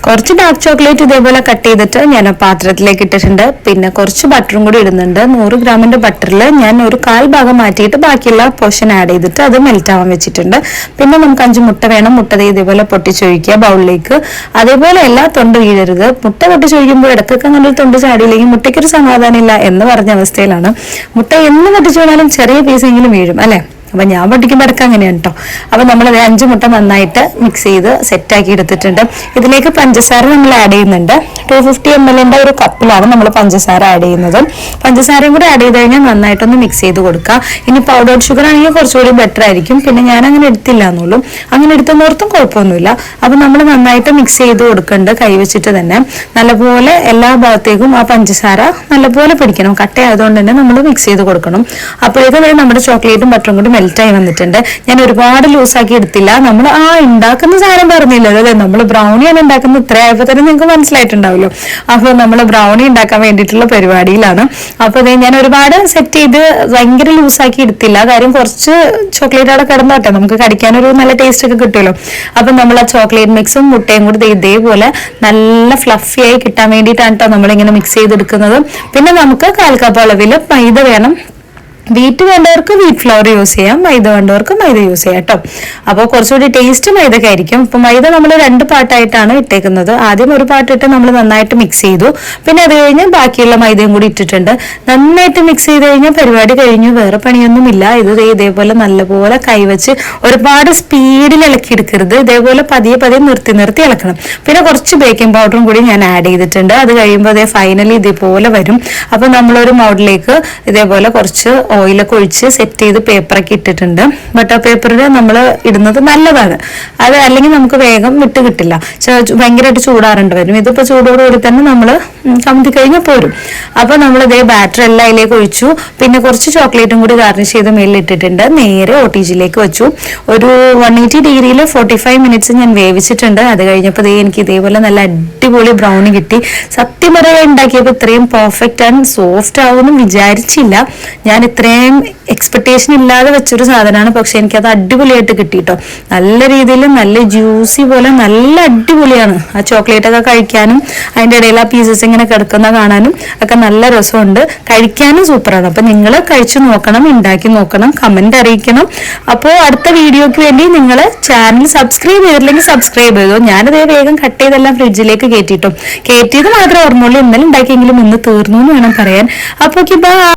കുറച്ച് dark chocolate ഇതേപോലെ cut ചെയ്തിട്ട് ഞാൻ പാത്രത്തിലേക്ക് ഇട്ടിട്ടുണ്ട്. പിന്നെ കുറച്ച് ബട്ടറും കൂടി ഇടുന്നുണ്ട്. 100 ഗ്രാമിന്റെ ബട്ടറിൽ ഞാൻ ഒരു 1/4 ഭാഗം മാറ്റിയിട്ട് ബാക്കിയുള്ള പോർഷൻ ആഡ് ചെയ്തിട്ട് അത് മെൽറ്റ് ആവാൻ വെച്ചിട്ടുണ്ട്. പിന്നെ നമുക്ക് 5 മുട്ട വേണം. മുട്ട ഇതേപോലെ പൊട്ടിച്ചൊഴിക്കുക ബൗളിലേക്ക്. അതേപോലെ എല്ലാ തൊണ്ട് വീഴരുത്. മുട്ട പൊട്ടിച്ചൊഴിക്കുമ്പോൾ ഇടയ്ക്കൊക്കെ അങ്ങനെ ഒരു തൊണ്ട് ചാടിയില്ലെങ്കിൽ മുട്ടയ്ക്കൊരു സമാധാനം ഇല്ല എന്ന് പറഞ്ഞ അവസ്ഥയിലാണ്. മുട്ട എന്ന് പൊട്ടിച്ചു വീണാലും ചെറിയ പീസെങ്കിലും വീഴും അല്ലെ. അപ്പൊ ഞാൻ പൊട്ടിക്കുമ്പോൾ ഇടയ്ക്ക് അങ്ങനെയാണ് കേട്ടോ. അപ്പൊ നമ്മൾ 5 മുട്ട നന്നായിട്ട് മിക്സ് ചെയ്ത് സെറ്റാക്കി എടുത്തിട്ടുണ്ട്. ഇതിലേക്ക് പഞ്ചസാര നമ്മൾ ആഡ് ചെയ്യുന്നുണ്ട്. 250 ml ഒരു കപ്പിലാണ് നമ്മൾ പഞ്ചസാര ആഡ് ചെയ്യുന്നത്. പഞ്ചസാരയും കൂടെ ആഡ് ചെയ്ത് കഴിഞ്ഞാൽ നന്നായിട്ടൊന്ന് മിക്സ് ചെയ്ത് കൊടുക്കുക. ഇനി പൗഡർ ഷുഗർ ആണെങ്കിൽ കുറച്ചുകൂടി ബെറ്റർ ആയിരിക്കും. പിന്നെ ഞാൻ അങ്ങനെ എടുത്തില്ല എന്നുള്ളൂ. അങ്ങനെ എടുത്തുന്നോർത്തും കുഴപ്പമൊന്നുമില്ല. അപ്പൊ നമ്മൾ നന്നായിട്ട് മിക്സ് ചെയ്ത് കൊടുക്കുന്നുണ്ട്. കൈവച്ചിട്ട് തന്നെ നല്ലപോലെ എല്ലാ ഭാഗത്തേക്കും ആ പഞ്ചസാര നല്ലപോലെ പിടിക്കണം. കട്ടയായതുകൊണ്ട് തന്നെ നമ്മൾ മിക്സ് ചെയ്ത് കൊടുക്കണം. അപ്പോഴേക്കും നമ്മുടെ ചോക്ലേറ്റും ബട്ടറും കൂടി മെൽറ്റായി വന്നിട്ടുണ്ട്. ഞാൻ ഒരുപാട് ലൂസാക്കി എടുത്തില്ല. നമ്മൾ ഉണ്ടാക്കുന്ന സാധനം പറഞ്ഞില്ലല്ലോ അല്ലെ. നമ്മൾ ബ്രൗണിയാണ് ഉണ്ടാക്കുന്നത്. ഇത്ര ആയപ്പോ തന്നെ നിങ്ങൾക്ക് മനസ്സിലായിട്ടുണ്ടാവുമല്ലോ. അപ്പൊ നമ്മൾ ബ്രൗണി ഉണ്ടാക്കാൻ വേണ്ടിയിട്ടുള്ള പരിപാടിയിലാണ്. അപ്പൊ ഞാൻ ഒരുപാട് സെറ്റ് ചെയ്ത് ഭയങ്കര ലൂസാക്കി എടുത്തില്ല. കാര്യം കുറച്ച് ചോക്ലേറ്റ് അവിടെ കിടന്നോട്ടെ, നമുക്ക് കടിക്കാനൊരു നല്ല ടേസ്റ്റ് ഒക്കെ കിട്ടുമല്ലോ. അപ്പൊ നമ്മൾ ആ ചോക്ലേറ്റ് മിക്സും മുട്ടയും കൂടി ഇതേപോലെ നല്ല ഫ്ലഫി ആയി കിട്ടാൻ വേണ്ടിയിട്ടാണ് കേട്ടോ നമ്മളിങ്ങനെ മിക്സ് ചെയ്തെടുക്കുന്നത്. പിന്നെ നമുക്ക് 1/4 കപ്പ് അളവിൽ മൈദ വേണം. വീറ്റ് വേണ്ടവർക്ക് വീറ്റ് ഫ്ലവർ യൂസ് ചെയ്യാം, മൈദ വേണ്ടവർക്ക് മൈദ യൂസ് ചെയ്യാം കേട്ടോ. അപ്പോൾ കുറച്ചുകൂടി ടേസ്റ്റ് മൈദക്കായിരിക്കും. ഇപ്പൊ മൈദ നമ്മൾ 2 പാർട്ടായിട്ടാണ് ഇട്ടേക്കുന്നത്. ആദ്യം ഒരു പാർട്ടിട്ട് നമ്മൾ നന്നായിട്ട് മിക്സ് ചെയ്തു. പിന്നെ അത് കഴിഞ്ഞ് ബാക്കിയുള്ള മൈദയും കൂടി ഇട്ടിട്ടുണ്ട്. നന്നായിട്ട് മിക്സ് ചെയ്ത് കഴിഞ്ഞാൽ പരിപാടി കഴിഞ്ഞു. വേറെ പണിയൊന്നുമില്ല. ഇത് ഇതേപോലെ നല്ലപോലെ കൈവച്ച് ഒരുപാട് സ്പീഡിൽ ഇളക്കി എടുക്കരുത്. ഇതേപോലെ പതിയെ പതിയെ നിർത്തി ഇളക്കണം. പിന്നെ കുറച്ച് ബേക്കിംഗ് പൗഡറും കൂടി ഞാൻ ആഡ് ചെയ്തിട്ടുണ്ട്. അത് കഴിയുമ്പോൾ അതേ ഫൈനലി ഇതേപോലെ വരും. അപ്പൊ നമ്മളൊരു മൗഡിലേക്ക് ഇതേപോലെ കുറച്ച് ഓയിലൊക്കെ ഒഴിച്ച് സെറ്റ് ചെയ്ത് പേപ്പറൊക്കെ ഇട്ടിട്ടുണ്ട്. ബട്ടർ പേപ്പറിൽ നമ്മൾ ഇടുന്നത് നല്ലതാണ്. അത് അല്ലെങ്കിൽ നമുക്ക് വേഗം വിട്ട് കിട്ടില്ല. ഭയങ്കരമായിട്ട് ചൂടാറേണ്ടി വരും. ഇതിപ്പോ ചൂടോടുകൂടി തന്നെ നമ്മൾ കമത്തി കഴിഞ്ഞാൽ പോരും. അപ്പൊ നമ്മൾ ഇതേ ബാറ്റർ എല്ലാം അതിലേക്ക് ഒഴിച്ചു. പിന്നെ കുറച്ച് ചോക്ലേറ്റും കൂടി ഗാർണിഷ് ചെയ്ത് മേലിൽ ഇട്ടിട്ടുണ്ട്. നേരെ OTGയിലേക്ക് വെച്ചു. ഒരു 180 ഡിഗ്രിയിൽ 45 മിനിറ്റ്സ് ഞാൻ വേവിച്ചിട്ടുണ്ട്. അത് കഴിഞ്ഞപ്പോൾ എനിക്ക് ഇതേപോലെ നല്ല അടിപൊളി ബ്രൗണി കിട്ടി. സത്യം പറയാൻ ഉണ്ടാക്കിയപ്പോൾ ഇത്രയും പെർഫെക്റ്റ് ആൻഡ് സോഫ്റ്റ് ആവുമെന്ന് വിചാരിച്ചില്ല. ഞാൻ ഇത്രയും എക്സ്പെക്ടേഷൻ ഇല്ലാതെ വെച്ചൊരു സാധനമാണ്. പക്ഷെ എനിക്കത് അടിപൊളിയായിട്ട് കിട്ടിട്ടോ. നല്ല രീതിയിൽ നല്ല ജ്യൂസി പോലെ നല്ല അടിപൊളിയാണ്. ആ ചോക്ലേറ്റ് ഒക്കെ കഴിക്കാനും അതിൻ്റെ ഇടയിൽ ആ പീസസ് ഇങ്ങനെ കിടക്കുന്ന കാണാനും ഒക്കെ നല്ല രസമുണ്ട്. കഴിക്കാനും സൂപ്പറാണ്. അപ്പൊ നിങ്ങൾ കഴിച്ചു നോക്കണം, ഉണ്ടാക്കി നോക്കണം, കമന്റ് അറിയിക്കണം. അപ്പോൾ അടുത്ത വീഡിയോക്ക് വേണ്ടി നിങ്ങൾ ചാനൽ സബ്സ്ക്രൈബ് ചെയ്തില്ലെങ്കിൽ സബ്സ്ക്രൈബ് ചെയ്തോ. ഞാനതേ വേഗം കട്ട് ചെയ്തെല്ലാം ഫ്രിഡ്ജിലേക്ക് കയറ്റിയിട്ടു. കയറ്റിയത് മാത്രമേ ഓർമ്മയുള്ളൂ. ഇന്നലെ ഉണ്ടാക്കിയെങ്കിലും ഇന്ന് തീർന്നു എന്ന് വേണം പറയാൻ. അപ്പോൾ ബൈ.